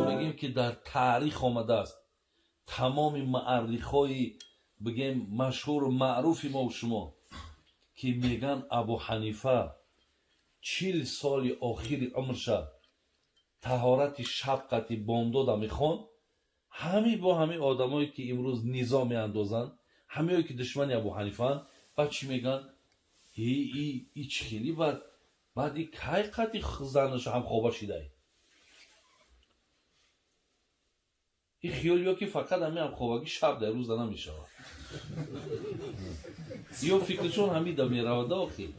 بگیم که در تاریخ آمده است تمام معرخای بگیم مشهور و معروف ما و شما که میگن ابو حنیفه 40 سال آخر عمرش طهارت شبقتی بامدادا میخوان، همه با همه آدمایی که امروز نظام میاندازن، همه که دشمن ابو حنیفه با چی میگن ای خیلی بعد این که حقیقتی زنش هم خوابه شده این خیالی که فقط همه هم خوابگی شب در روز نمیشه یا فکرشون همین دا میرود آخی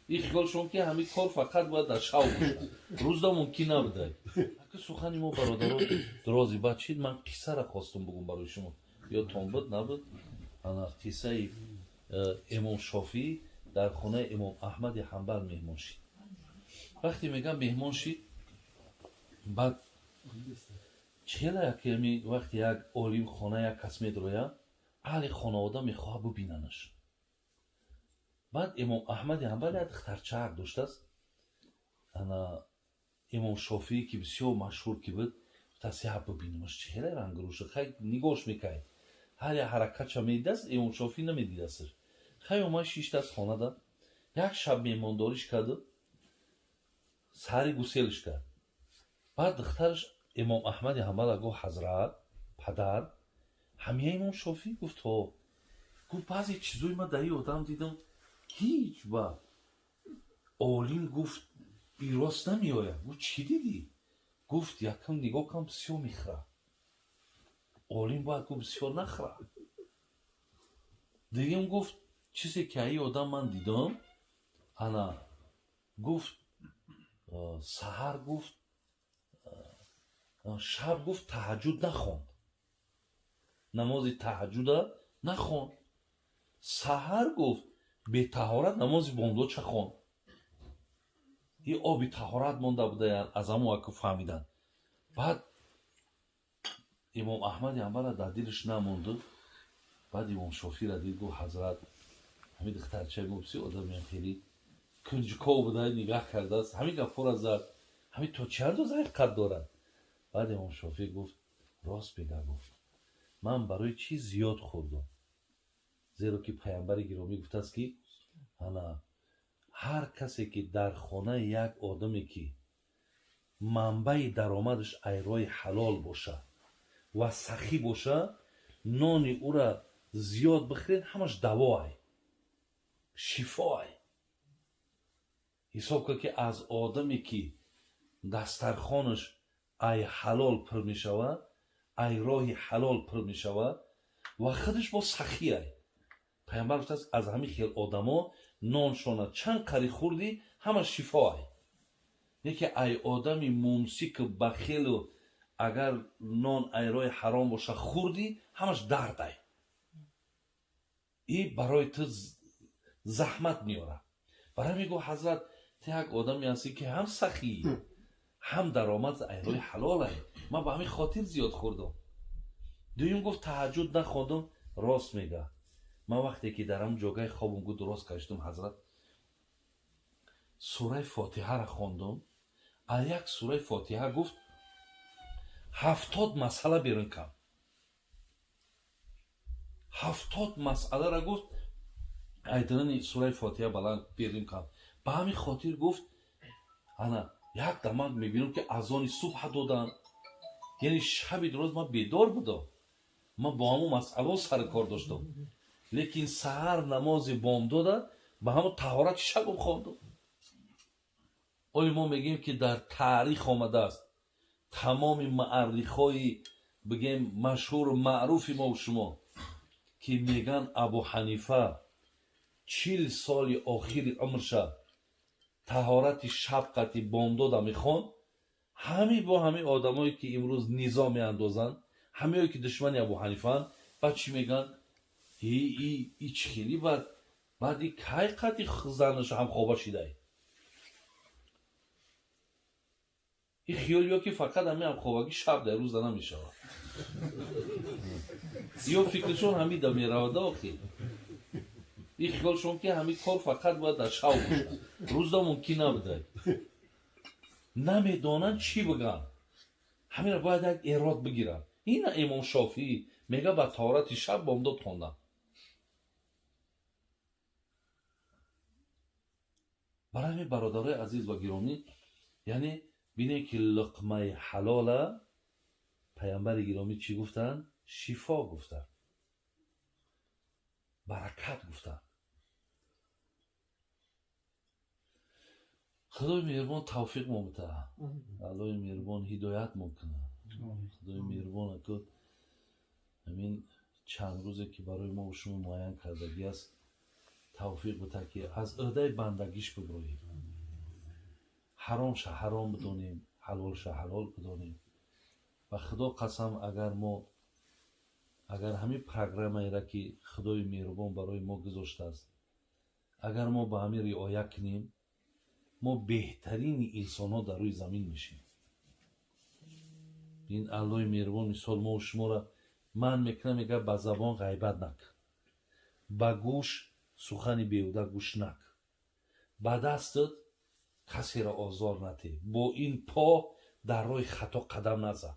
این خیالشون که همین کار فقط باید در شب بشه روز دا ممکن نبوده. اگه سخنی ما برادران درازی بچید من قصه را خواستم بگم برای شما یا تون بود نبود. انا قصه امام شافعی در خانه امام احمد حنبل مهمان شد. وقتی میگم مهمان شد بعد چهلا یکی وقتی یک عالم خانه یک کس میدروید اهل خانواده میخواه ببیننش. بعد امام احمد حنبل یک دخترچه داشته است. انا امام شافعی که بسیار مشهور که بود تصیح ببینیمش چهره رنگ روشه خیلی نگاش میکنه هر حرکت چه میده است امام شافعی نمیدیده است. خیلی اومد شیشت از خانه داد یک شب میمانداریش کرد سری گسیلش کرد. بعد دخترش امام احمد حنبل گفت حضرت پدر همه امام شافعی گفت ها گفت بعضی چیزوی من در این آدم دیدم هیچ با عالم گفت بیراست نمی آید. گفت چی دیدی؟ گفت یکم نگاه کم بسیار میخره. عالم باید گفت بسیار نخره. دیگه گفت چیزی که این آدم من دیدم انا گفت سحر گفت شب گفت تهجد نخوند نماز تهجد نخوند سحر گفت به طهارت نماز بامداد چه خوند. این آبی طهارت مونده بوده از همون که فهمیدن. بعد امام احمد حنبل در دلش نمونده. بعد امام شافعی را دید گفت حضرت همین دخترچه گفت بسیار آدمی خیلی کنجکاو بوده نگاه کرده است همین گفت را زد همین تا چه اندازه قد دارد. بعد امام شافعی گفت راست بگه گفت من برای چی زیاد خوردم زیرا که پیامبر گرامی گفته است که انا هر کسی که در خانه یک آدمی که منبع درآمدش ایرای حلال باشه و سخی باشه نان او را زیاد بخورید همش دواه شفاه. حساب که که از آدمی که دسترخانش ای حلال پر می شود ای راه حلال پر می شود و خودش با سخیه. پیامبر گفته است از همین خیل آدما نانشان چند قری خوردی همش شفاه. یکی ای آدمی ممسک بخیل و اگر نان ای راه حرام باشه خوردی همش درده. این برای تو زحمت میاره. برای میگو حضرت تو یک آدمی هستی که هم سخی هم درآمد ایرای حلاله من با همین خاطر زیاد خوردم. دویم گفت تهجد نخوندم راست میگه. من وقتی که در هم جاگه خوابم گفت درست کشتم حضرت سوره فاتحه را خوندم. یک سوره فاتحه گفت 70 مسئله بیرون کم 70 مسئله را گفت ایدران سوره فاتحه بلند بیرون کم. با همین خاطر گفت انا یک دمان میبینم که اذان صبح دادن یعنی شب درست من بیدار بودم من با همون مسئله سر کار داشتم لیکن سحر نماز بامداد با همون طهارت شب خواندم. ولی ما میگیم که در تاریخ آمده است تمام معرخای بگیم مشهور و معروف ما و شما که میگن ابو حنیفه 40 سال آخر عمرش طهارت شبقتی بامدادا میخوان، همه با همه آدمایی که امروز نظام میاندازن، همه که دشمن ابو حنیفه با چی میگن ای خیلی بعد این که حقیقتی زنش هم خوابه شده این خیالی که فقط همه هم خوابگی شب در روز نمیشه یا فکرشون همین دا میرود آخی این خیال شون که همین کار فقط باید در شاو باشن روزدا ممکن نبوده نمیدونن چی بگن همین را باید یک اراد بگیرن این امام شافعی میگه با طهارت شب بامداد خوندن برای همین برادرای عزیز و گرامی یعنی بینه که لقمه حلال پیامبر گرامی چی گفتن؟ شفا گفتن برکت گفتن خدای مهربان توفیق ما بده خدای مهربان هدایت میکنه خدای مهربان که همین چند روزه که برای ما و شما معین کردگی است توفیق بده که از عهده بندگیش ببراییم حرام شه حرام بدانیم حلال شه حلال بدانیم و خدا قسم اگر همین پروگرام را که خدای مهربان برای ما گذاشته است اگر ما با همین رعایت کنیم ما بهترین انسان ها در روی زمین میشیم این الله مهربان مثال ما و شما را من میکنم میگه با زبان غیبت نکن با گوش سخن بیهوده گوش نکن با دستت کسی را آزار نده با این پا در روی خطا قدم نزن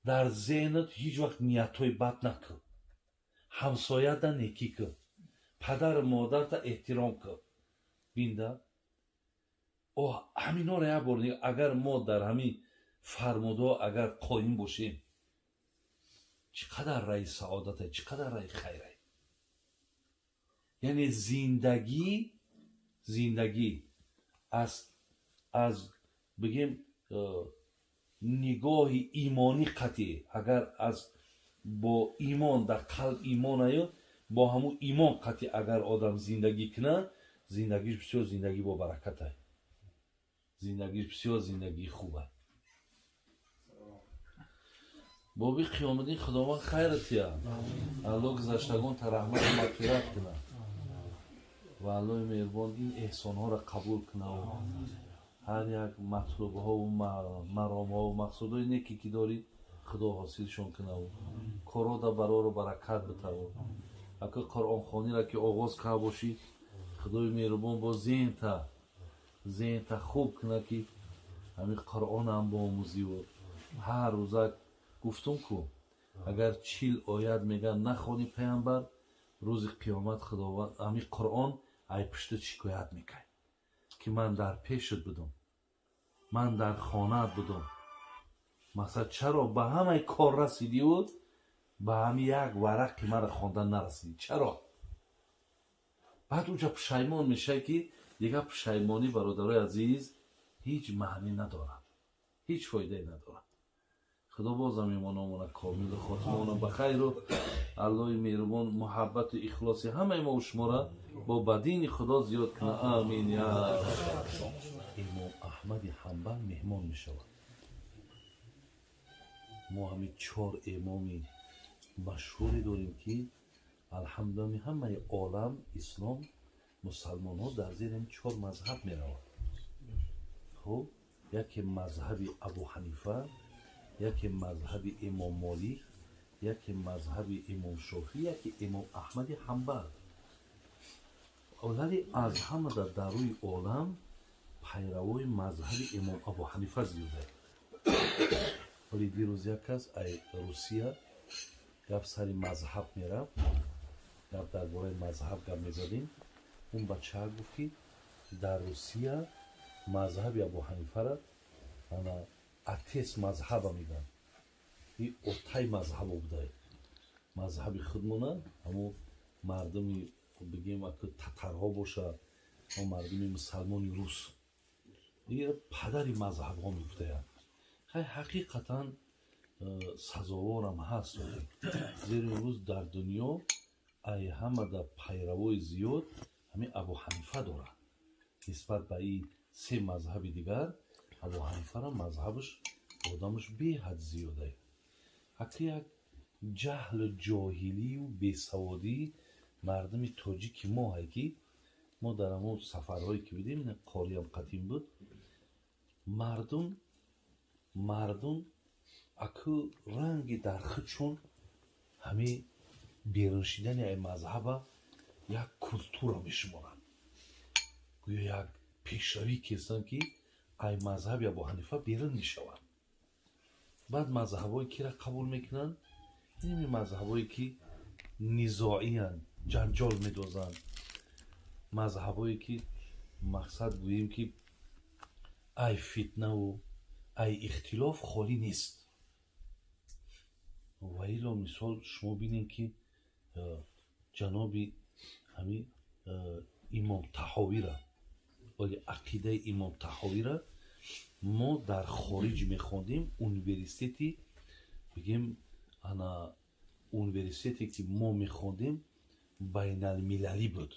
در ذهنت هیچ وقت نیتهای بد نکن همسایت را نیکی کن پدر مادر را احترام کن بینده همینا را یک بار اگر ما در همین فرموده اگر قایم باشیم چقدر رای سعادت چقدر رای خیره یعنی زندگی از بگیم نگاه ایمانی قطعی اگر از با ایمان در قلب ایمان آید با همون ایمان قطعی اگر آدم زندگی کنه زندگیش بسیار زندگی با برکت است زندگیش بسیار زندگی خوبه بابی قیامتی خداوند خیرت یا الله گذشتگان تا رحمت و مغفرت کنه و الله مهربان این احسان ها را قبول کنه و هر یک مطلوب ها و مرام ها و مقصود های نیکی که داری خدا حاصلشون کنه و کارا در برای برکت بده و اگه قرآن خوانی را که آغاز که باشی خدای مهربان با ذهن تا خوب کنه که همین قرآن هم با آموزی و هر روزک گفتم که اگر 40 آیت میگن نخوانی پیامبر روز قیامت خداوند همین قرآن ای پشت شکایت میکنه که من در پیشت بدم من در خانه‌ات بدم مثلا چرا به همه کار رسیدی بود به همین یک ورق که من خواندن نرسیدی چرا بعد اونجا پشیمان میشه که دیگه پشیمانی برادرای عزیز هیچ معنی نداره هیچ فایده نداره خدا بازم ایمانمون کامل خاتممون بخیر و الله مهربان محبت و اخلاص همه ما و شما را با بدین خدا زیاد کنه آمین یا امام احمد حنبل مهمان می شود ما همین 4 امامی مشهوری داریم که الحمدلله همه عالم اسلام مسلمان ها در زیر این 4 مذهب می روند خب یکی مذهب ابو حنیفه یکی مذهب امام مالک یکی مذهب امام شافعی یکی امام احمد حنبل ولی از همه در روی عالم پیروای مذهب امام ابو حنیفه زیاده ولی دیروز یک کس ای روسیه گپ سری مذهب میرفت گپ درباره مذهب گپ میزدیم اون بچه ها گفت که در روسیه مذهب ابو حنیفه را اتیس مذهب میگن این اوتای مذهب بوده مذهب خودمونه همون مردمی بگیم اگه تترها باشه و مردمی مسلمانی روس دیگه پدری مذهب ها میگفته خیلی حقیقتا سزاوار هم هست زیر امروز در دنیا ای همه در پیروای زیاد همین ابو حنیفه داره نسبت به این 3 مذهب دیگر ابو حنیفه را مذهبش آدمش به حد زیاده حتی یک جهل جاهلی و بیسوادی مردم تاجیک ما هایی ما در همون سفرهایی که بیدیم این قاری هم قدیم بود مردم اکو رنگی در خودشون همین بیرون شدن این مذهب як культура мешуморанд. гӯё як пешравӣ кесанд ки ай мазҳаби Абу Ҳанифа берун мешаванд. баъд мазҳабҳое киро қабул мекунанд? ин мазҳабҳое ки низоиянд, ҷанҷол медозанд, мазҳабҳое ки мақсад гӯем ки ай фитнаву ай ихтилоф холӣ нест. ва ило мисол шумо бинед ки ҷаноби ҳамин имом Таҳовира оли ақидаи имом Таҳовира мо дар хориҷ мехондем. университети бигем ана университете ки мо мехондем байналмилалӣ буд.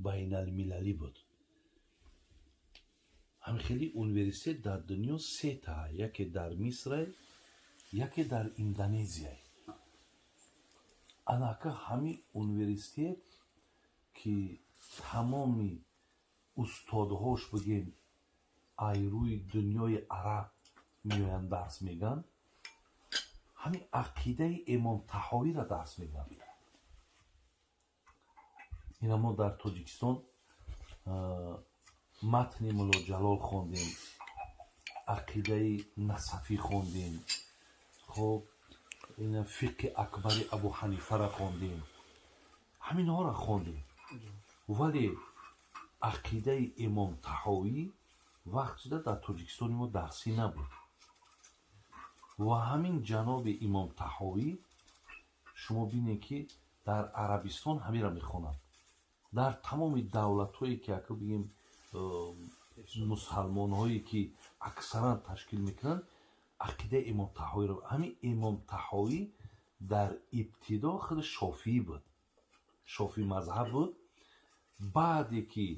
байналмилалӣ буд. ҳамин хеле университет дар дунё сета, яке дар Миср, яке дар Индонезия. анака ҳамин университет ки тамоми устодҳош бигем ай рӯи дунёи араб меоянд дарс меган, ҳамин ақидаи имом Таҳовиро дарс меган. ина мо дар Тоҷикистон матни Мулло Ҷалол хондем, ақидаи Насафӣ хондем, хоб ина фиқҳи акбари Абу Ҳанифаро хондем, ҳаминҳоро хондем. вале ақидаи имом Таҳовӣ вақт шуда дар Тоҷикистони мо дарсӣ набуд. ва ҳамин ҷаноби имом Таҳовӣ шумо бинед ки дар Арабистон ҳамира мехонанд. дар тамоми давлатҳое ки ака бигем мусалмонҳое ки аксаран ташкил мекунанд ақидаи имом Таҳовиро. ҳамин имом Таҳовӣ дар ибтидо худи шофиӣ буд, шофӣ мазҳаб буд. баъде ки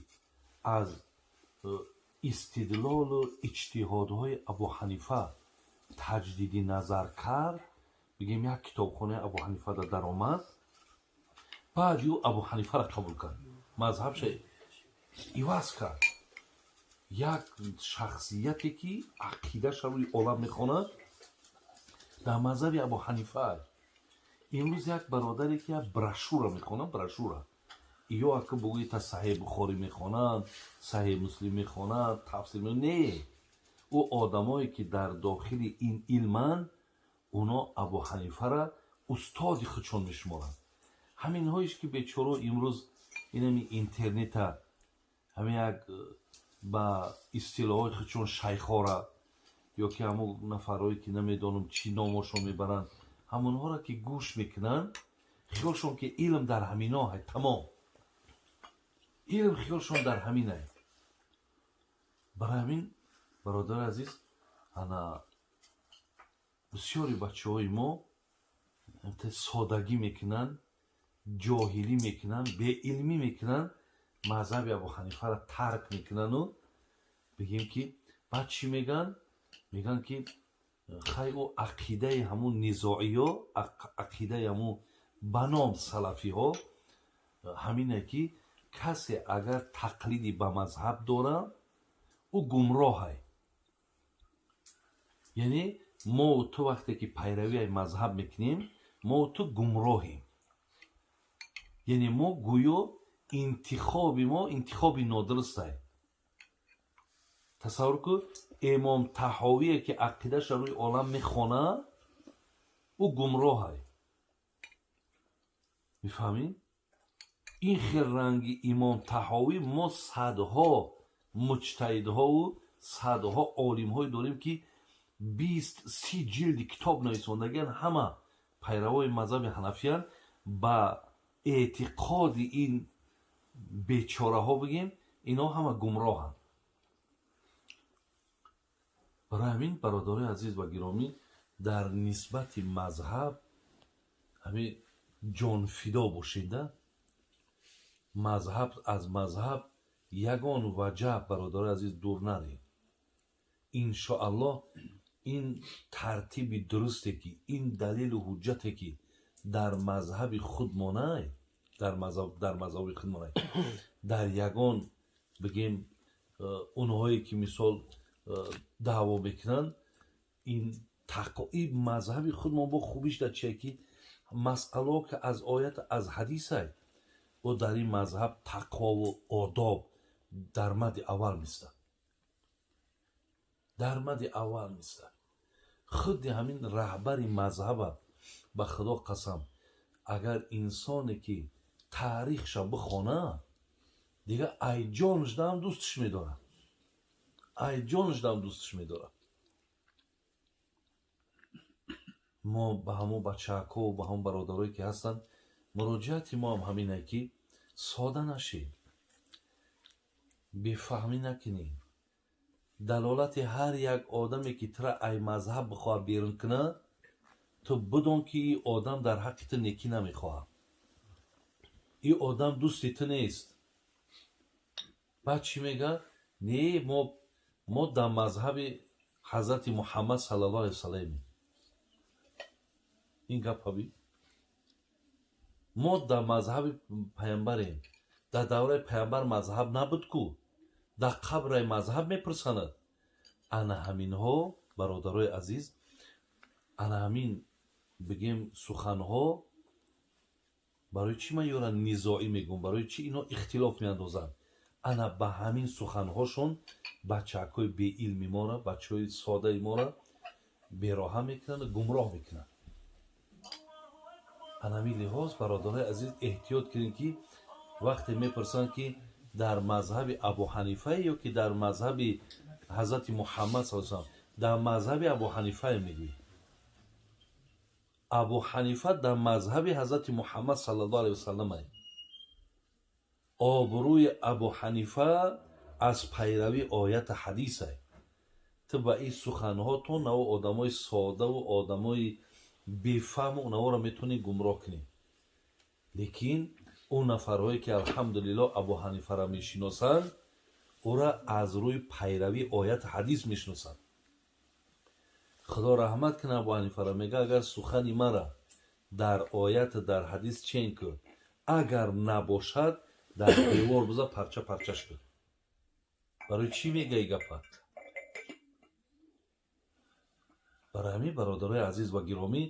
аз истидлолу иҷтиҳодҳои Абу Ҳанифа таҷдиди назар кард, бигем як китобхонаи Абу Ҳанифада даромад, баъд ӯ Абу Ҳанифаро қабул кард, мазҳабша иваз кард. як шахсияте ки ақидаша рӯи олам мехонад дар мазҳаби Абу Ҳанифа. имрӯз як бародаре ки як брошюра мехонад, брошюра ё ака бигӯед Саҳиҳ Бухорӣ мехонад, Саҳиҳ Муслим мехонад, тафсир не. ӯ одамое ки дар дохили ин илманд, оно Абу Ҳанифаро устоди худшон мешуморанд. ҳаминҳоиш ки бечоро имрӯз инами интернета ҳамин як ба истилоҳои худшон шайхора ё ки ҳамон нафарҳое ки намедонам чӣ номошон мебаранд, ҳамонҳоро ки гӯш мекунанд, хиёлшон ки илм дар ҳаминоҳай тамом. илм хиёлшон дар ҳаминай. барои ҳамин бародари азиз, ана бисёри бачаҳои мо содагӣ мекунанд, ҷоҳилӣ мекунанд, беилмӣ мекунанд, мазҳаби Абу Ҳанифаро тарк мекунанду бигем ки баъд чӣ меган? меган ки хай ӯ ақидаи ҳамун низоиё, ақидаи ҳамун баном салафиҳо ҳамине ки касе агар тақлиди ба мазҳаб дорад, ӯ гумроҳай. яъне мо ту вақте ки пайравии мазҳаб мекунем, мо ту гумроҳем. яъне мо гӯё интихоби мо интихоби нодурустай. тасаввур кун, имом Таҳовие ки ақидаша рӯи олам мехонад, ӯ гумроҳай. мифаҳмем? ин хел ранги имом Таҳовӣ мо садҳо муҷтаҳидҳову садҳо олимҳое дорем ки 20-30 ҷилди китоб нависондагиан, ҳама пайравои мазҳаби ҳанафиянд. ба эътиқоди ин бечораҳо бигем, инҳо ҳама гумроҳанд. барои ҳамин бародарои азиз ва гиромӣ, дар нисбати мазҳаб ҳамин ҷонфидо бошеда. мазҳаб аз мазҳаб ягон ваҷҳ бародарои азиз дур наред. иншоаллоҳ ин тартиби дурусте ки ин далелу ҳуҷҷате ки дар мазҳаби худ монай, дар мазҳаби худ монай, дар ягон бигем онҳое ки мисол даъво мекунанд, ин мазҳаби худ мо бо хубиш дар чие ки масъало ки аз оят аз ҳадисай ӯ дар ин мазҳаб тақвову одоб дар мадди аввал миста, дар мадди аввал миста. худи ҳамин раҳбари мазҳаба ба худо қасам агар инсоне ки таърихша бихона дига ай ҷонашдам дӯсташ медорад, ай ҷонашдам дӯсташ медорад. мо ба ҳамон бачаҳакову ба ҳамон бародарое ки ҳастанд муроҷиати мо ҳам ҳаминае ки сода нашед, бефаҳмӣ накунӣ. далолати ҳар як одаме ки тра ай мазҳаб бихоҳад берун куна, ту бидон ки ин одам дар ҳаққи ту некӣ намехоҳад, ин одам дӯсти ту нест. баъд чӣ мегӯяд? Не, мо дар мазҳаби ҳазрати муҳаммад саллаллоҳу алайҳи васалламем. ин гапа бӣ мо дар мазҳаби паямбарем. дар давраи паямбар мазҳаб набуд ку, дар қабрай мазҳаб мепурсанад. ана ҳаминҳо бародарои азиз, ана ҳамин бигем суханҳо барои чӣ ман ёра низоӣ мегӯм, барои чӣ инҳо ихтилоф меандозанд? ана ба ҳамин суханҳошон бачаҳакои беилми мора, бачаҳои содаи мора бероҳа мекунанд, гумроҳ мекунанд. ана ҳамин лиҳоз бародарои азиз эҳтиёт кунем ки вақте мепурсанд ки дар мазҳаби абу ҳанифае ё ки дар мазҳаби ҳазрати муҳаммад саллаллоҳу алайҳи васаллам, дар мазҳаби абу ҳанифае мегӯӣ. абу ҳанифа дар мазҳаби ҳазрати муҳаммад саллаллоҳу алайҳи васалламае. обрӯи абу ҳанифа аз пайравӣ оята ҳадисае. ту ба ин суханҳо то наво одамои содаву одамои бефаҳму наворо метавонӣ гумроҳ кунӣ. лекин он нафарҳое ки алҳамдулиллоҳ абу ҳанифаро мешиносанд, ӯра аз рӯи пайравӣ ояти ҳадис мешиносанд. худо раҳмат кунад абу ҳанифаро, мега агар сухани мара дар ояту дар ҳадис чен кӯ, агар набошад дар девор биза парча парчаш кӯ. барои чӣ мега и гапа? барои ҳамин бародарои азиз ва гиромӣ,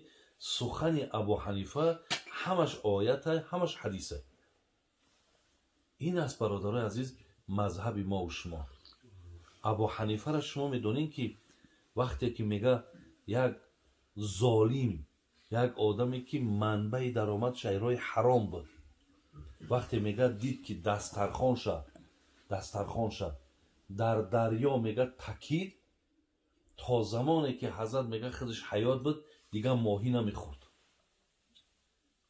сухани абу ҳанифа ҳамаш оята, ҳамаш ҳадиса. ин аст бародарои азиз мазҳаби мову шумо. абу ҳанифаро шумо медонед ки вақте ки мега як золим, як одаме ки манбаи даромад шайрои ҳаром буд, вақте мега дид ки дастархонша дар дарьё мега такид, то замоне ки ҳазрат мега худаш ҳаёт буд, дига моҳӣ намехӯрд.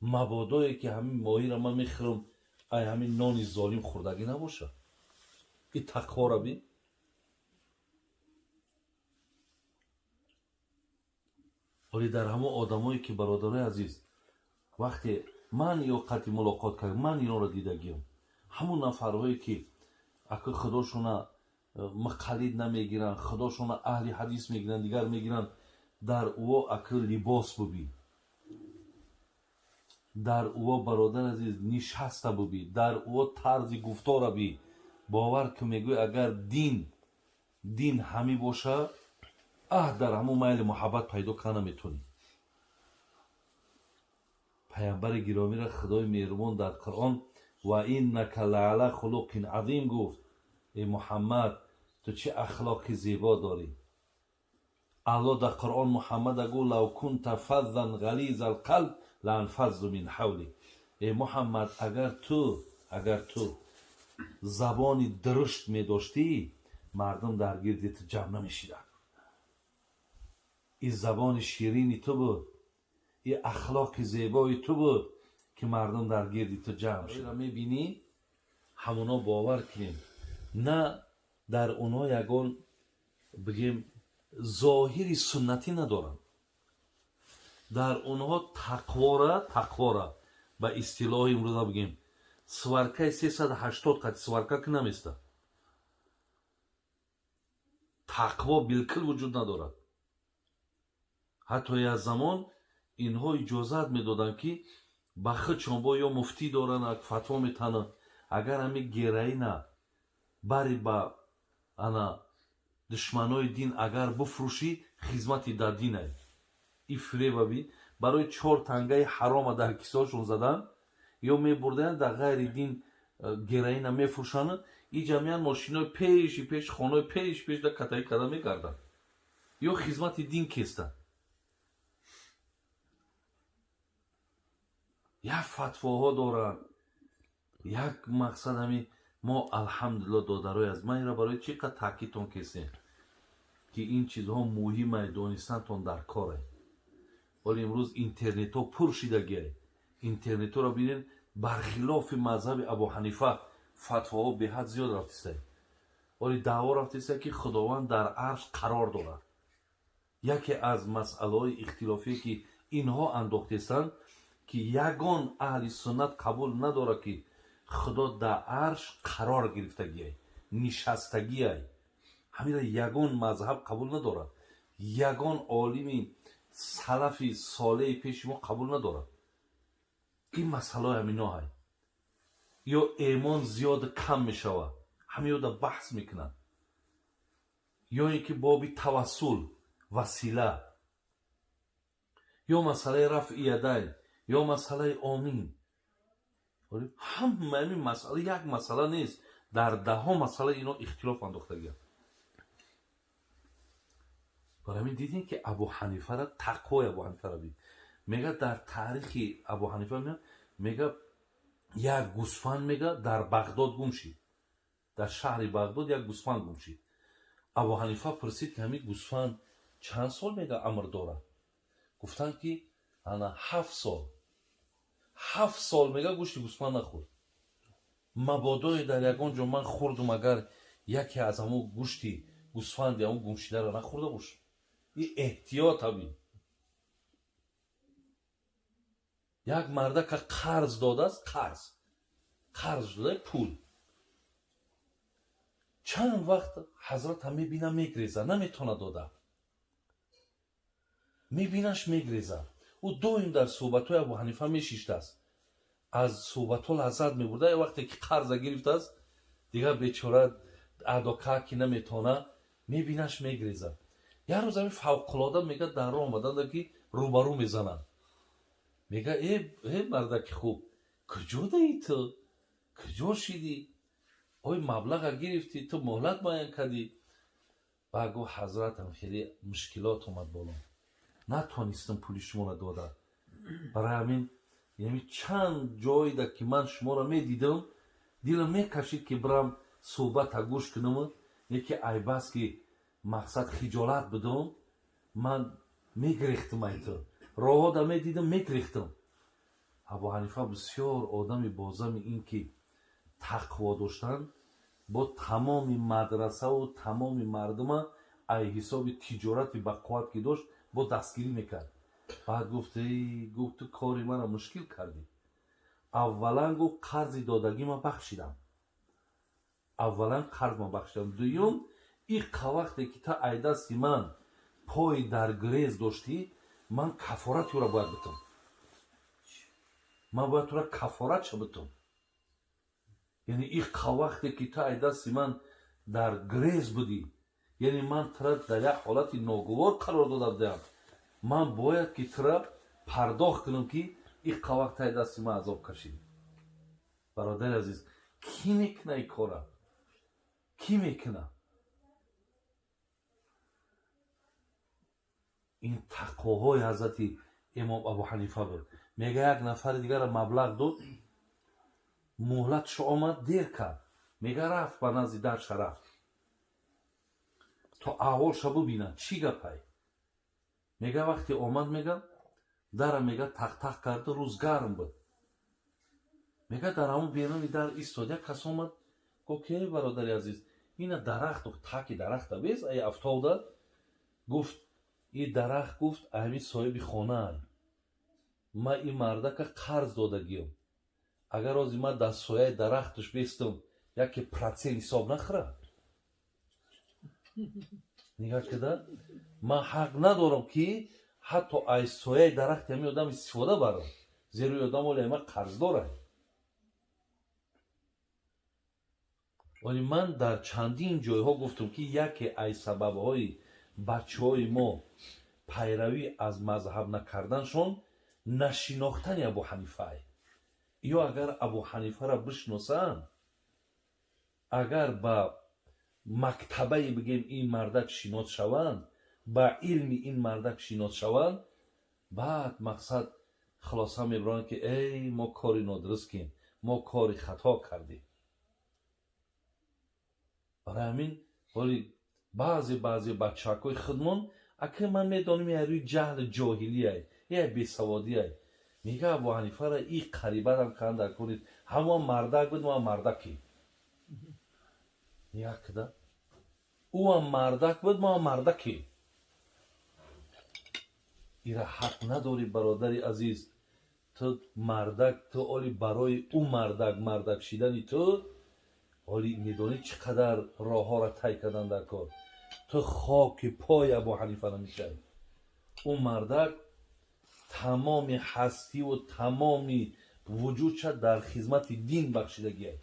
мабодое ки ҳамин моҳиро ман мехӯрам, ай ҳамин нони золим хӯрдагӣ набошад. и тақвора бин. оле дар ҳамон одамое ки бародарои азиз, вақте ман ё қадди мулоқот кардам, ман инҳоро дидагиам, ҳамон нафарҳое ки ака худошона муқаллид намегиранд, худошона аҳли ҳадис мегиранд, дигар мегиранд, дар ӯо ака либос буби, дар ӯо бародар азиз нишаста буби, дар ӯо тарзи гуфтора би, бовар ки мегӯй агар дин ҳамӣ боша, дар ҳамон майли муҳаббат пайдо карда наметавонӣ. пайғамбари гиромиро худои меҳрубон дар Қуръон ва иннака лаъала хулуқин азим гуфт: эй Муҳаммад, ту чӣ ахлоқи зебо дорӣ. аллоҳ дар Қуръон Муҳаммада гӯ лав кунта фаззан ғализал қалб ланфаззу мин ҳавлик. эй Муҳаммад, агар ту забони дурушт медоштӣ, мардум дар гирди ту ҷамъ намешиданд. ин забони ширини ту буд, ин ахлоқи зебои ту буд ки мардум дар гирди ту ҷамъ шуданд. мебинӣ ҳамуно бовар кунем, на дар онҳо ягон бигем зоҳири суннатӣ надоранд. дар онҳо тақвора ба истилоҳи имрӯза бигем сваркаи 380 қати сварка ки наместа. тақво билкул вуҷуд надорад. ҳатто як замон инҳо иҷозат медоданд ки ба худшон бо ё муфтӣ доранд, фатво метананд, агар ҳамин героина бари ба ана душманои дин агар буфурӯшӣ, хизмати дар дин аст. ин фиребаби барои 4 тангаи ҳарома дар кисаҳошон задан ё мебурдаянд дар ғайри дин героина мефурӯшанд, инҷа меянд мошинои пеши пеш хонаи пеши пеш дар катаи када мегарданд ё хизмати дин кеста. як фатвоҳо доранд, як мақсад ҳамин мо алҳамдулилло додарои аз ман ира барои чӣ қадр таъкидтон кестем ки ин чизҳо муҳимай донистантон дар коре. вале имрӯз интернетҳо пур шидагиай. интернетҳоро бинед бархилофи мазҳаби абу ҳанифа фатвоҳо беҳад зиёд рафтистай. вале даъво рафтистай ки худованд дар арш қарор дорад. яке аз масъалаҳои ихтилофие ки инҳо андохтестанд ки ягон аҳли суннат қабул надорад ки худо дар арш қарор гирифтагиай, нишастагиай. ҳамира ягон мазҳаб қабул надорад, ягон олими салафи солеҳи пеши мо қабул надорад. ин масъалаи ҳаминоҳай. ё эмон зиёд кам мешавад, ҳамиёда баҳс мекунанд. ё ин ки боби тавассул васила, ё масъалаи рафъи ядайн, ё масъалаи омин. ҳама ҳамин масъала як масъала нест, дар даҳҳо масъала ино ихтилоф андохтагианд. барои ҳамин дидем ки абу ҳанифара тақвои абу ҳанифара бид. мега дар таърихи абу ҳанифа мега як гӯсфанд мега дар бағдод гум шид. дар шаҳри бағдод як гӯсфанд гум шид. абу ҳанифа пурсид ки ҳамин гӯсфанд чанд сол мега амр дорад? гуфтанд ки ана 7 сол. 7 сол мега гӯшти гӯсфанд нахӯрд. мабодое дар ягон ҷо ман хӯрдум агар яке аз ҳамон гӯшти гӯсфанди ҳамон гумшидаро нахӯрда бошам. ин эҳтиёт ҳабин. як мардака қарз додааст, қарз дода пул. чанд вақт ҳазратам мебина мегреза, наметавона дода. мебинаш мегреза. ӯ доим дар суҳбатҳои абу ҳанифа мешиштааст. аз суҳбатҳо лаззат мебурда. е вақте ки қарза гирифтааст, дигар бечора адокаки наметавона, мебинаш мегреза. як рӯз ҳамин фавқулода мега дар роҳ омаданда ки рӯбарӯ мезананд. мега мардаки хуб, куҷо даӣ ту? куҷо шидӣ? ой маблаға гирифтӣ, ту муҳлат муайян кардӣ? баъд гуфт ҳазратам хеле мушкилот омад болом, натонистам пули шуморо дода. барои ҳамин чанд ҷойда ки ман шуморо медидам, дилам мекашид ки бирам суҳбата гӯш кунам, яке айбаст ки мақсад хиҷолат бидам, ман мегрехтам айту. роҳода медидам мегрехтам. абу ҳанифа бисёр одами бозами ин ки тақво доштанд, бо тамоми мадрасаву тамоми мардума ай ҳисоби тиҷорати бақувват ки дошт бо дастгирӣ мекард. баъд гуфт ту кори мара мушкил кардӣ. аввалан гуфт қарзи додагима бахшидам. дуюм иққа вақте ки та ай дасти ман пои дар грез доштӣ, ман кафорати ӯро бояд битам. ман бояд тура кафоратша битам. яъне иққа вақте ки та ай дасти ман дар грез будӣ, яъне ман тура дар як ҳолати ногувор қарор дода будам, ман бояд ки тура пардохт кунам ки иққа вақт ай дасти ман азоб кашидӣ. бародари азиз, кӣ мекуна ин кора? кӣ мекуна? ин тақвоҳои ҳазрати имом абу ҳанифа буд. мега як нафари дигара маблағ дод, муҳлатшо омад, дер кард. мега рафт ба назди дарша рафт то аҳволша бубинад чӣ гапай. мега вақте омад, мега дара мега тақ карда, рӯз гарм буд. мега дар ҳамон беруни дар истод. як кас омад, гуфт ки бародари азиз, ина дарахт таки дарахта без ай афтода? гуфт ин дарахт, гуфт ҳамин соҳиби хонаай. ман ин мардака қарз додагиям. агар ҳозир ман дар сояи дарахташ бестам, яке протсент ҳисоб нахӯрад. нигоҳ карда, ман ҳақ надорам ки ҳатто аз сояи дарахти ҳамин одам истифода барам, зеро одам оли ҳама қарздорад. вале ман дар чандин ҷойҳо гуфтам ки яке аз сабабҳои бачаҳои мо пайравӣ аз мазҳаб накарданшон نشناختن ابو حنیفه. یا اگر ابو حنیفه را بشناسن، اگر با مکتبه بگیم این مردک شناس شوند، با علم این مردک شناس شوند، بعد مقصد خلاصه میبرند که ای ما کاری نادرست کردیم، ما کاری خطا کردیم. برای همین ولی بعضی بچه‌های خودمون اگه من میدانم یه روی جهل جاهلیه یه بیسوادیه، میگه ابو حنیفه را این قریبه هم کندر کنید، همه مردک بود ما مردکی. میگه کده او هم مردک بود ما مردکی. ایره حق نداری برادری عزیز، تو مردک، تو اولی برای او مردک شیدنی تو اولی میدونی چقدر راه ها را طی کردن در کار. تو خاک پای ابو حنیفه نمیشه. او مردک تمام هستی و تمام وجودش در خدمت دین بخشیدگیه.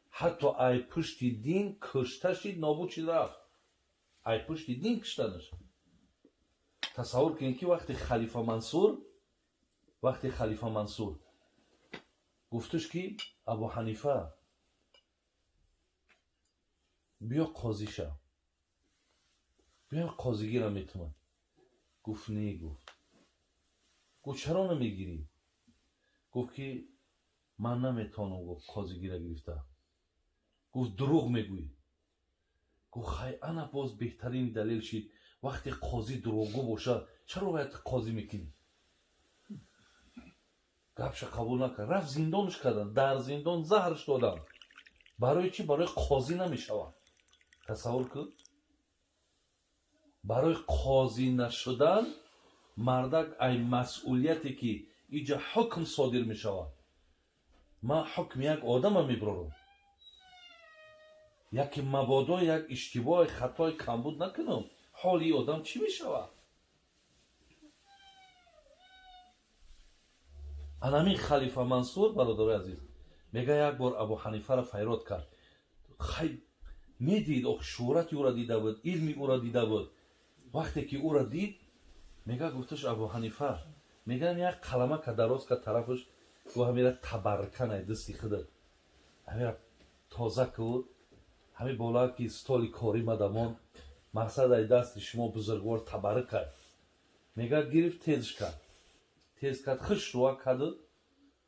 حتی ای پشت دین کشته شد نابود شد رفت. ای پشت دین کشتنش. تصور کنید که وقتی خلیفه منصور گفتش که ابو حنیفه بیا قاضی شو، بیا قاضیگی را میتونم. گفت نه. گفت چرا نمیگیری؟ گفت که من نمیتونم. گفت قاضیگی را گرفته. گفت دروغ میگویی. گفت خیلی انا باز بهترین دلیل شد وقتی قاضی دروغگو باشه چرا باید قاضی میکنی؟ گپش قبول نکرد. رفت زندانش کردن، در زندان زهرش دادن. برای چی؟ برای قاضی نمیشود. تصور کن، برای قاضی نشدن مردک ای مسئولیتی که اینجا حکم صادر میشود. من حکم یک آدم میبرم، یک مبادا یک اشتباه خطای کمبود نکنم، حالی آدم چی میشود؟ انامین خلیفه منصور برادر عزیز میگه یک بار ابو حنیفه را فیراد کرد. خیلی میدید شهرت او را دیده بود، علمی او را دیده بود. وقتی که او را دید میگه گفتش ابو حنیفه، میگن یک کلمه که دراز که طرفش گوه همیره تبرکنه دستی خود همیره تازه کود همی بالا که استالی کاری مدمان مقصد ای دست شما بزرگوار تبرک کرد. میگه گرفت تیز کرد خش روه کرد.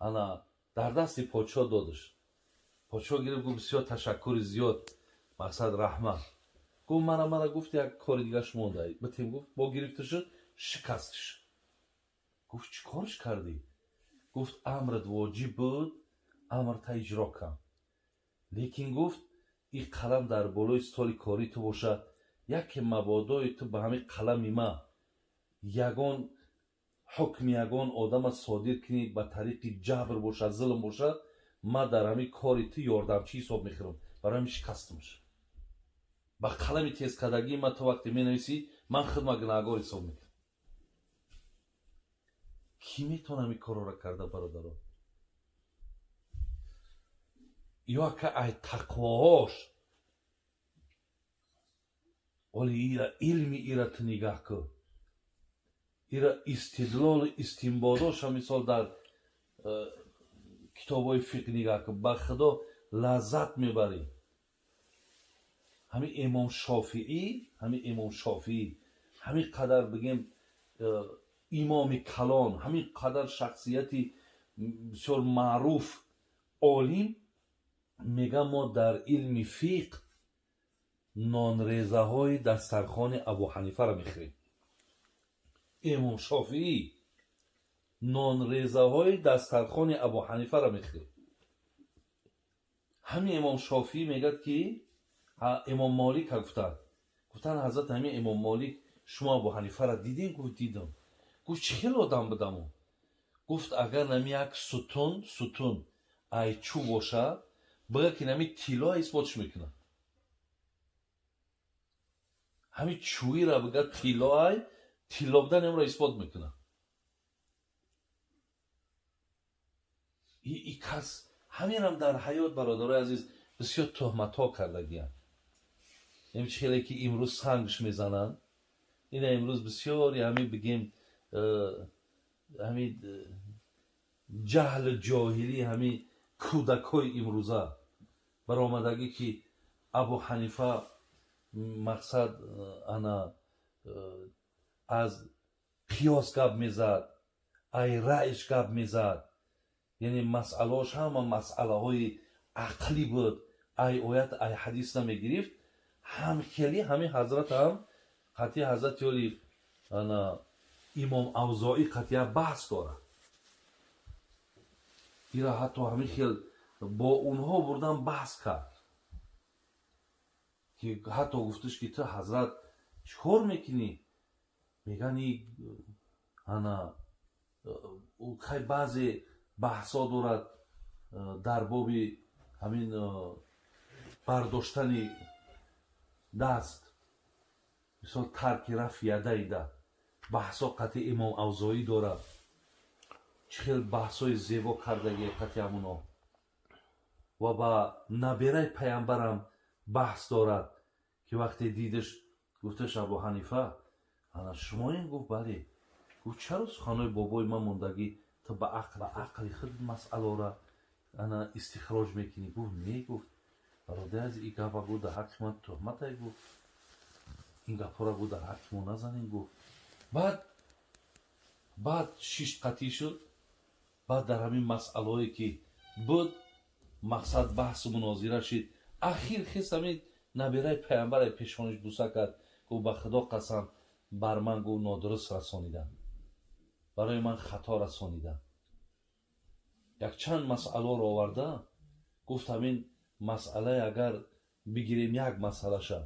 انا در دستی پادشاه دادش. پادشاه گرفت گفت بسیار تشکر زیاد، مقصد رحمت. گفت من گفت یک کاری دیگه شما دهید. بتیم گفت با گرفتش شکستش. گفت چی کارش کردی؟ گفت امرت واجب بود، امر تا اجرا کن. لیکن گفت این قلم در بالای استال کاری تو باشه، یک مبادای تو به همین قلم ما یگان حکم یگان آدم صادر کنی به طریق جبر باشه، ظلم باشه، ما در همین کاری تو یاردمچی حساب میخورم. برای همین شکستمش. با قلم تیز کردگی ما تو وقتی می نویسی من خودم گناهکار حساب میکنم. کی میتونه این کارو را کرده برادران؟ یا که ای تقواهاش ولی ایرا علمی ایرا تو نگاه کن، ایرا استدلال استنباطاش هم مثال در کتابای فقه نگاه کن، با خدا لذت میبری. همین امام شافعی همین قدر بگیم امام کلان، همین قدر شخصیتی بسیار معروف عالم، میگه ما در علم فقه نانریزه های دسترخوان ابو حنیفه را میخوریم. امام شافعی نانریزه های دسترخوان ابو حنیفه را میخوریم. همین امام شافعی میگه که امام مالک گفتن حضرت همین امام مالک شما ابو حنیفه را دیدین؟ گفت دیدم. گفت چه خیلی آدم بدمو؟ گفت اگر نمی یک ستون ای چوب باشه بگه که نمی تیلا اثباتش میکنه. همین چوی را بگه تیلا بودن هم را اثبات میکنه. ای کس همین هم در حیات برادر عزیز بسیار تهمت ها کردگی. این چیزی که امروز سنگش میزنن، این امروز بسیاری همین بگیم ҳамин ҷаҳли ҷоҳилӣ ҳамин кӯдакҳои имрӯза баромадагӣ ки абу ҳанифа мақсад ана аз пиёз гап мезад, ай раъиш гап мезад, яъне масъалаош ҳама масъалаҳои ақлӣ буд, ай оят ай ҳадис намегирифт. ҳамхели ҳамин ҳазрат ҳам қатъи ҳазрати оли ана имом авзоӣ қатъи як баҳс дорад. ира ҳатто ҳамин хел бо онҳо бурдан баҳс кард, ки ҳатто гуфташ ки ту ҳазрат чикор мекунӣ? меган и ана хай баъзе баҳсо дорад дар боби ҳамин бардоштани даст, мисол тарки рафъи ядайда баҳсо қатъи имом авзоӣ дорад. чӣ хел баҳсои зебо кардагӣ қатъи ҳамуно. ва ба набераи паямбарам баҳс дорад, ки вақте дидаш гуфташ абу ҳанифа ана шумоем? Гуфт бале. гуфт чаро суханои бобои ман мондагӣ ту ба ақли худ масъалора ана истихроҷ мекунӣ? гуфт не. гуфт бародар аз ин гапа гӯ дар ҳаққи ман туҳматай? гуфт ин гапҳоро гӯ дар ҳаққи мо назанем. гуфт баъд шиш қатъӣ шуд. баъд дар ҳамин масъалаҳое ки буд мақсад баҳсу мунозира шид. ахир хис ҳамин набераи паямбаре пешониш буса кард. гуфт ба худо қасам бар ман гуфт нодуруст расонидам, барои ман хато расонидам. якчанд масъаларо оварда гуфт ҳамин масъалаи агар бигирем як масъалаша,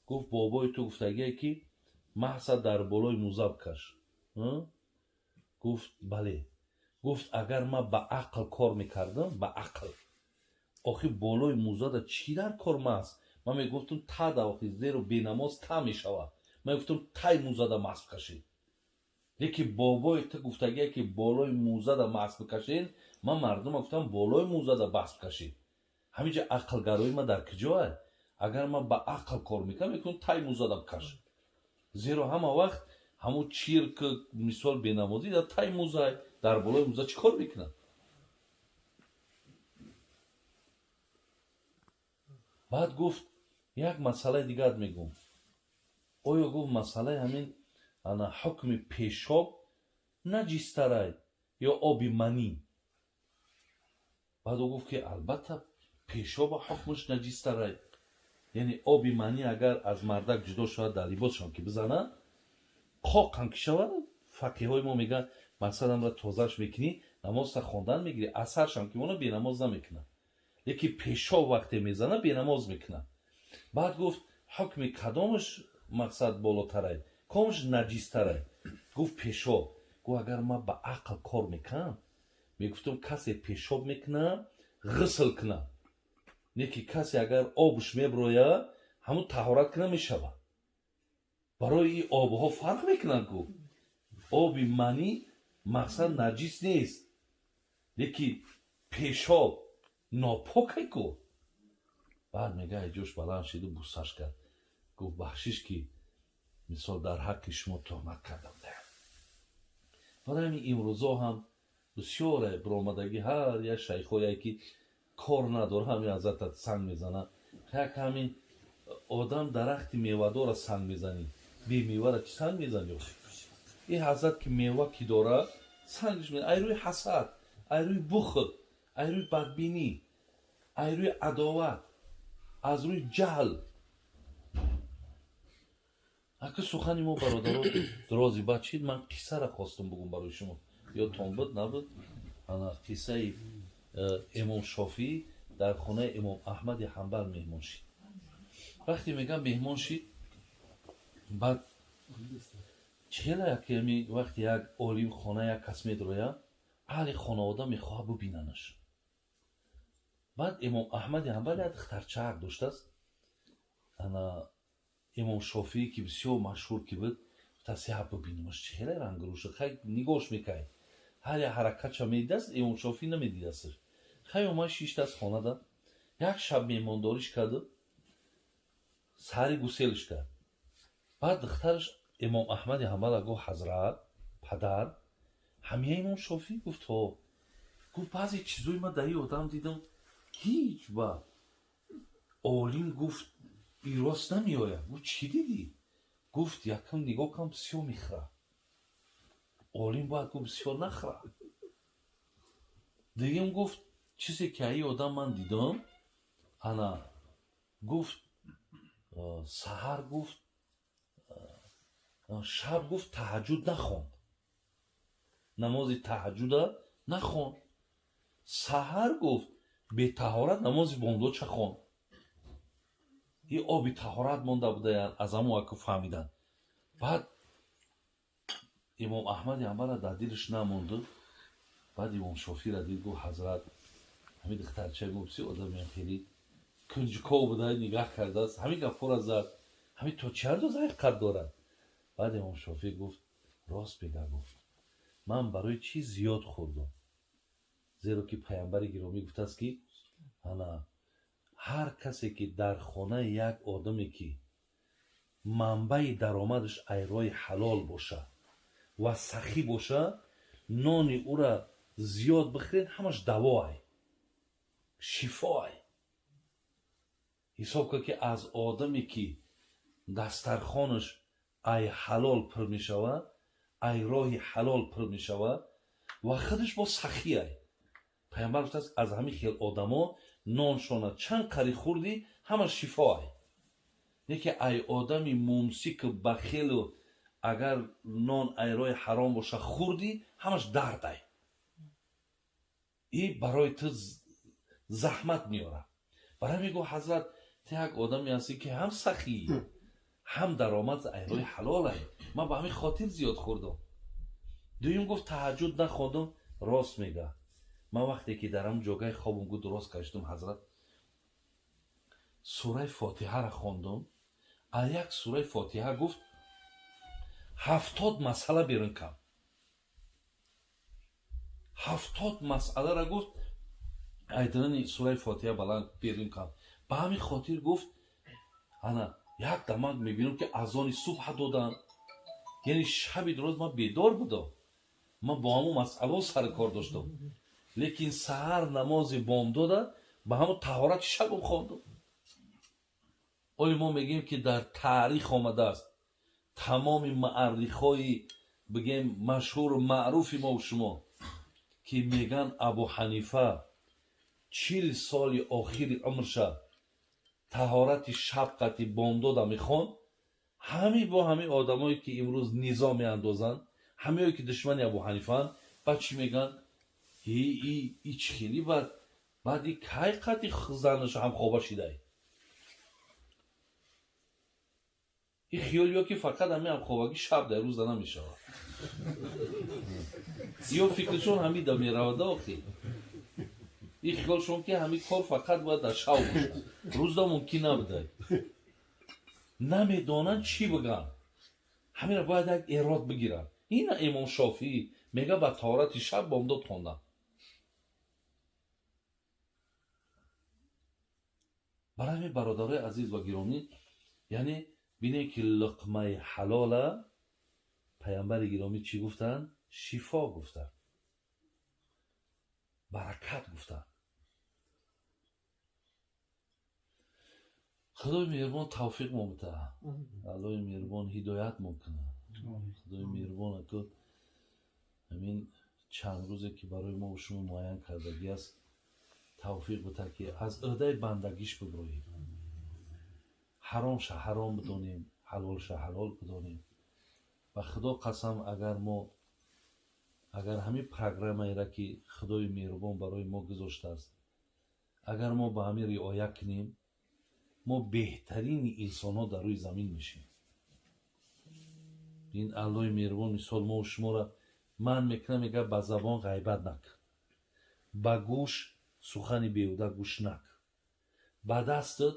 гуфт бобои ту гуфтагие ки маҳса дар болои музаб каш. гуфт бале. гуфт агар ман ба ақл кор мекардам, ба ақл охи болои музада чӣ дар кор маст? ман мегуфтам тада, охи зеро бенамоз та мешавад. ман гуфтам тай музада маст кашед. лекин бобои ту гуфтагие ки болои музада маст бикашед, ман мардума гуфтам болои музада маст кашед. ҳаминҷа ақлгарои ман дар куҷоае? агар ман ба ақл кор мекардам, мекунам тай музада бикаш. зеро ҳама вақт ҳамун чирк мисол бенамозӣ дар тай музай, дар болои муза чӣ кор мекунад? баъд гуфт як масъалаи дигарат мегӯм. оё гуфт масъалаи ҳамин ана ҳукми пешоб наҷистарай ё оби манӣ? баъд ӯ гуфт ки албатта пешоба ҳукмаш наҷистарай. яъне оби манӣ агар аз мардак ҷудо шавад, дар либосшам ки бизанад, қоқам ки шавад, фақиҳои мо мегӯянд мақсад амра тозаш мекунӣ, намозта хондан мегирӣ, асаршам ки монад бенамоз намекунад. лекин пешоб вақте мезанад бенамоз мекунад. баъд гуфт ҳукми кадомаш мақсад болотарай, кадомаш наҷистарай? гуфт пешоб. гуфт агар ман ба ақл кор мекунам, мегуфтам касе пешоб мекунад ғусл кунад, лекин касе агар обш меброяд ҳамун таҳорат кунад мешавад. барои ин обҳо фарқ мекунад. гуфт оби манӣ мақсад наҷис нест, лекин пешоб нопокай. гуфт баъд мега ҳеҷош баланд шиду бусаш кард. гуфт бахшиш ки мисол дар ҳаққи шумо тӯҳмат кардам. барои ҳамин имрӯзо ҳам бисёре биромадагӣ ҳар як шайхое ки кор надора ҳамин ҳазратат санг мезанад. як ҳамин одам дарахти мевадора санг мезанӣ, бемевара чӣ санг мезанӣ? ин ҳазрат ки мева ки дорад сангш мезанад. ай рӯи ҳасад, ай рӯи бухл, ай рӯи бадбинӣ, ай рӯи адоват, аз рӯи ҷаҳл. ака сухани мо бародаро дрози бачид, ман қиссаро хостам бугум барои шумо. ёдтон буд набуд? ана қиссаи имом шофиӣ дар хонаи имом аҳмади ҳамбал меҳмон шид. вақте мегам меҳмон шид, баъд чхела якеми вақте як олим хона як кас медрояд, аҳли хонавода мехоҳад бубинанаш. баъд имом аҳмади ҳамбал як духтарчаак доштааст. ана имом шофиӣ ки бисёр машҳур ки буд, гуфтааст як бубинамаш чхела рангрӯша, хай нигоҳш мекай, ҳар як ҳаракатша медидааст. имом шофиӣ намедидасташ. хай омад шиштааст хонада, як шаб меҳмондориш карду, сари гуселш кард. баъд духтараш имом аҳмади ҳамбала гуфт ҳазрат, падар, ҳамияи имом шофӣ гуфт ҳо гуфт баъзе чизои ман дар ин одам дидам ҳеҷ ба олим гуфт ирост намеояд. гуфт чӣ дидӣ? гуфт якам нигоҳ кам бисёр мехӯра. олим бояд гуфт бисёр нахӯра. дигим гуфт чизе ки ин одам ман дидам ана гуфт саҳар гуфт шаб гуфт таҳаҷҷуд нахонд, намози таҳаҷҷуда нахонд. саҳар гуфт бетаҳорат намози бомдодша хонд. ин оби таҳорат монда будаян аз ҳамон вақт фаҳмиданд. баъд имом аҳмади ҳамбалро дар дилаш намонду. баъд имом шофиро дид гуфт ҳазрат ҳамин духтарчаи мо бисёр одамиам хеле кунҷуков буда нигаҳ кардааст, ҳамин гапҳоро зад, ҳамин то чӣ андоза ҳақиқат дорад. баъд имом шофӣ гуфт рост мега, гуфт ман барои чӣ зиёд хӯрдам, зеро ки пайғамбари гиромӣ гуфтааст ки ана ҳар касе ки дар хонаи як одаме ки манбаи даромадаш айрои ҳалол боша ва сахӣ боша, нони ӯра зиёд бихӯред, ҳамаш давоай, шифоай. ҳисоб кар ки аз одаме ки дастархонаш ай ҳалол пир мешавад, ай роҳи ҳалол пир мешавад ва худаш бо сахиай. пайғамбар гуфтааст аз ҳамин хел одамо ноншона чанд қари хӯрдӣ ҳамаш шифоай. неки ай одами мумсику бахелу агар нон айрои ҳаром боша хӯрдӣ ҳамаш дардай. ин барои ту заҳмат меорад. барои мегӯ ҳазрат ту як одаме ҳастӣ ки ҳам сахӣ ҳам даромад айрои ҳалолай, ман ба ҳамин хотир зиёд хӯрдам. дуюм гуфт таҳаҷҷуд нахондам. рост мега, ман вақте ки дар ҳамн ҷогаи хобам гуфт дурост каштам ҳазрат, сураи фотиҳаро хондам. аз як сураи фотиҳа гуфт 70 масъала берун кам. 70 масъаларо гуфт айдани сураи фотиҳа баланд берун кам. ба ҳамин хотир гуфт ана як дамак мебинам ки азони субҳ доданд, яъне шаби дуроз ман бедор будам, ман бо ҳамон масъало сари кор доштам, лекин саҳар намози бомдода ба ҳамон таҳорати шабам хондам. оли мо мегӯем ки дар таърих омадааст тамоми муаррихҳои бигем машҳуру маъруфи мо шумо ки меган абу ҳанифа 40 соли охири умрша таҳорати шаб қати бомдода мехонд. ҳамин бо ҳамин одамое ки имрӯз низо меандозанд, ҳамеое ки душмани абу ҳанифаанд, баъд чӣ меган и чӣ хеле баъд и кай қати занаш ҳамхоба шидай. ин хиёлиё ки фақат ҳамин ҳамхобагӣ шаб дар рӯзда намешавад. ё фикршон ҳамида меравада охи. ин хиёлшон ки ҳамин кор фақат бояд дар шав бошад, рӯзда мумкин набудай. намедонанд чӣ бигӯянд, ҳаминро бояд як эрод бигиранд. ин имом шофиӣ мега ба таҳорати шаб бомдод хонданд. барои ҳамин бародарои азиз ва гиромӣ, яъне бинем ки луқмаи ҳалола пайғамбари гиромӣ чӣ гуфтанд? шифо гуфтанд, баракат гуфтанд. худои меҳрубон тавфиқ мо бидад, аллои меҳрубон ҳидоят мо кунад. худои меҳрубон ако ҳамин чанд рӯзе ки барои мо шумо муайян кардагӣ аст тавфиқ буда ки аз ӯҳдаи бандагиш биброҳем, ҳаромша ҳаром бидонем, ҳалолша ҳалол бидонем. ва худо қасам агар ҳамин программаеро ки худои меҳрубон барои мо гузоштааст, агар мо ба ҳамин риоя кунем, мо беҳтарини инсонҳо дар рӯи замин мешем. ин аллои меҳрубон мисол мо шуморо ман мекунам, мега ба забон ғайбат накун, ба гӯш сухани беҳуда гӯш накун, ба дастат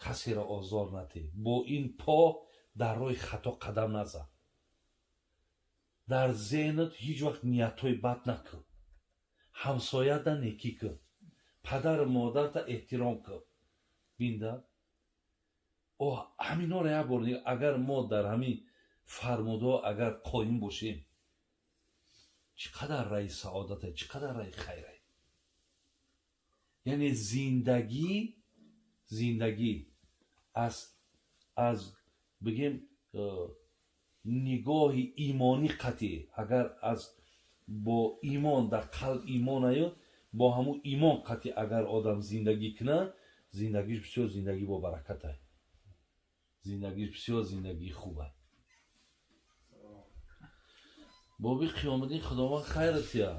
касеро озор натеҳ, бо ин по дар роҳи хато қадам назан, дар зеҳнат ҳеҷ вақт ниятҳои бад накун, ҳамсоята некӣ кун, падару модарта эҳтиром кун. бинда ҳаминҳоро як бор агар мо дар ҳамин фармудҳо агар қоим бошем, چقدر رای سعادته، چقدر رای خیره. یعنی زندگی از بگیم نگاه ایمانی قطعی، اگر از با ایمان در قلب ایمان آید، با همون ایمان قطعی اگر آدم زندگی کنه، زندگیش بسیار زندگی با برکته، زندگیش بسیار زندگی خوبه. بابی قیامتی خداوند خیرتیه،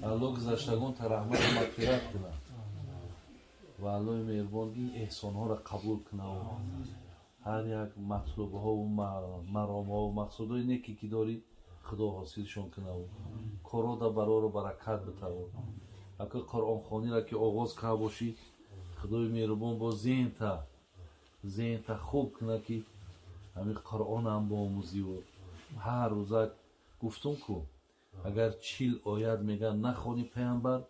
الله گذشتگان تا رحمت و مغفرت کنه و الله مهربان این احسان ها را قبول کنه و هر یک مطلوب ها و مرام ها و مقصود های نیکی که داری خدا حاصلشون کنه و کارا دا برا رو برکت بده و اگر قرآن خوانی را که آغاز که باشی خدای مهربان با ذهن تا خوب کنه که همین قرآن هم با آموزی و هر روزک گفتم که اگر 40 آیت میگن نخوانی پیامبر،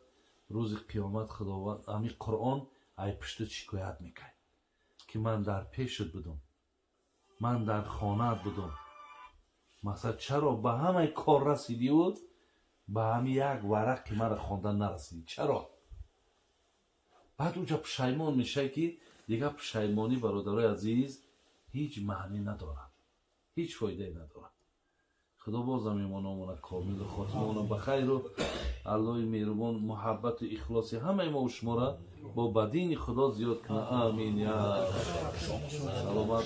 روز قیامت خداوند همین قرآن ای پشت شکایت میکنه که من در پیشت بودم، من در خانه‌ات بودم، مثلا چرا به همه کار رسیدی و به همین یک ورق که من خواندن نرسیدی؟ چرا؟ بعد اونجا پشیمان میشه که دیگه پشیمانی برادرای عزیز هیچ معنی نداره، هیچ فایده نداره. خدا بازم ایمانمون کامل و خاتممون بخیر و الله مهربان محبت و اخلاص همه ما و شما را با بدین خدا زیاد کنه. آمین یا رب.